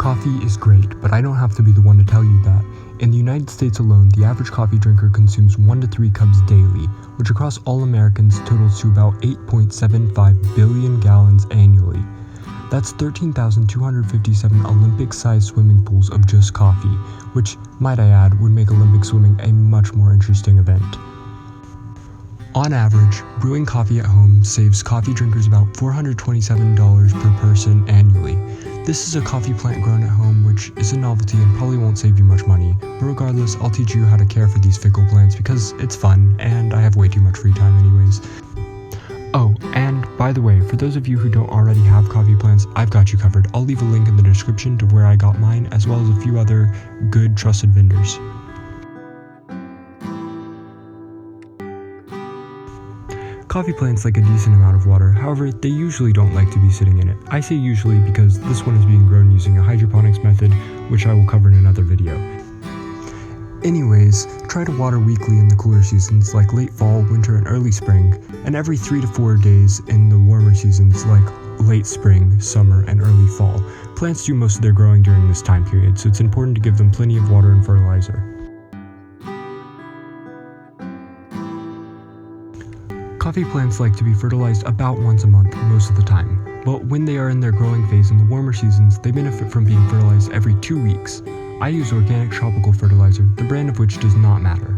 Coffee is great, but I don't have to be the one to tell you that. In the United States alone, the average coffee drinker consumes 1 to 3 cups daily, which across all Americans totals to about 8.75 billion gallons annually. That's 13,257 Olympic-sized swimming pools of just coffee, which, might I add, would make Olympic swimming a much more interesting event. On average, brewing coffee at home saves coffee drinkers about $427 per person annually. This is a coffee plant grown at home, which is a novelty and probably won't save you much money, but regardless, I'll teach you how to care for these fickle plants because it's fun, and I have way too much free time anyways. Oh, and by the way, for those of you who don't already have coffee plants, I've got you covered. I'll leave a link in the description to where I got mine, as well as a few other good, trusted vendors. Coffee plants like a decent amount of water, however, they usually don't like to be sitting in it. I say usually because this one is being grown using a hydroponics method, which I will cover in another video. Anyways, try to water weekly in the cooler seasons like late fall, winter, and early spring, and every 3 to 4 days in the warmer seasons like late spring, summer, and early fall. Plants do most of their growing during this time period, so it's important to give them plenty of water and fertilizer. Coffee plants like to be fertilized about once a month most of the time, but when they are in their growing phase in the warmer seasons, they benefit from being fertilized every 2 weeks. I use organic tropical fertilizer, the brand of which does not matter.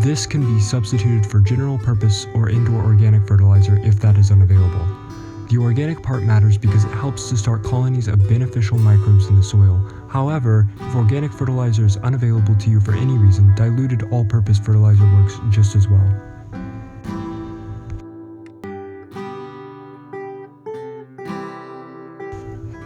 This can be substituted for general purpose or indoor organic fertilizer if that is unavailable. The organic part matters because it helps to start colonies of beneficial microbes in the soil. However, if organic fertilizer is unavailable to you for any reason, diluted all-purpose fertilizer works just as well.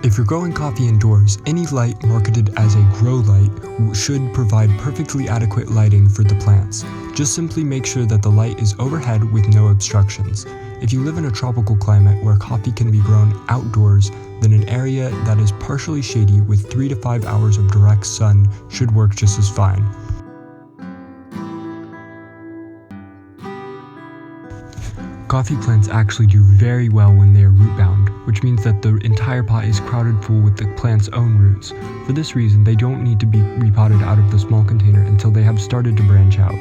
If you're growing coffee indoors, any light marketed as a grow light should provide perfectly adequate lighting for the plants. Just simply make sure that the light is overhead with no obstructions. If you live in a tropical climate where coffee can be grown outdoors, then an area that is partially shady with 3 to 5 hours of direct sun should work just as fine. Coffee plants actually do very well when they are root-bound, which means that the entire pot is crowded full with the plant's own roots. For this reason, they don't need to be repotted out of the small container until they have started to branch out.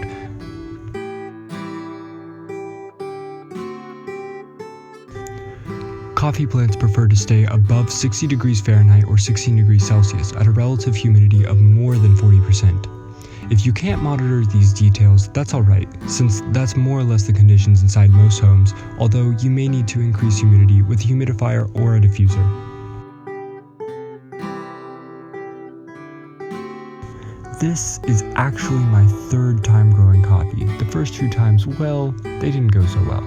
Coffee plants prefer to stay above 60 degrees Fahrenheit or 16 degrees Celsius at a relative humidity of more than 40%. If you can't monitor these details, that's alright, since that's more or less the conditions inside most homes, although you may need to increase humidity with a humidifier or a diffuser. This is actually my 3rd time growing coffee. The first 2 times, well, they didn't go so well.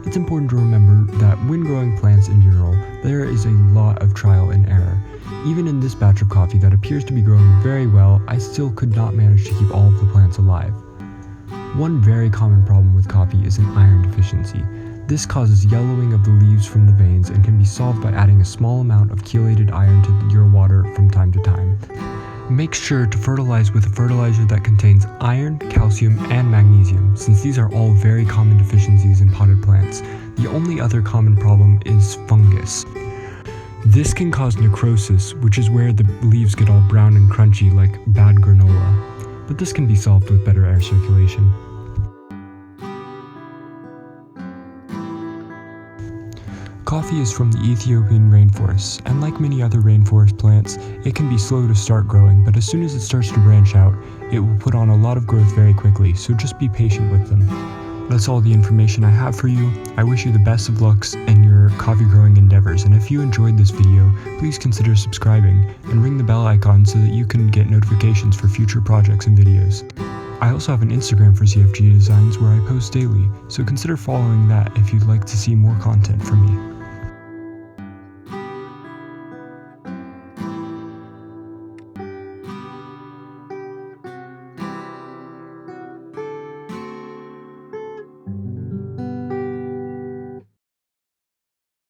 It's important to remember that when growing plants in general, there is a lot of trial and error. Even in this batch of coffee that appears to be growing very well, I still could not manage to keep all of the plants alive. One very common problem with coffee is an iron deficiency. This causes yellowing of the leaves from the veins and can be solved by adding a small amount of chelated iron to your water from time to time. Make sure to fertilize with a fertilizer that contains iron, calcium, and magnesium, since these are all very common deficiencies in potted plants. The only other common problem is fungus. This can cause necrosis, which is where the leaves get all brown and crunchy like bad granola, but this can be solved with better air circulation. Coffee is from the Ethiopian rainforests, and like many other rainforest plants, it can be slow to start growing, but as soon as it starts to branch out, it will put on a lot of growth very quickly, so just be patient with them. That's all the information I have for you. I wish you the best of lucks in your coffee growing endeavors, and if you enjoyed this video, please consider subscribing and ring the bell icon so that you can get notifications for future projects and videos. I also have an Instagram for CFG Designs where I post daily, so consider following that if you'd like to see more content from me.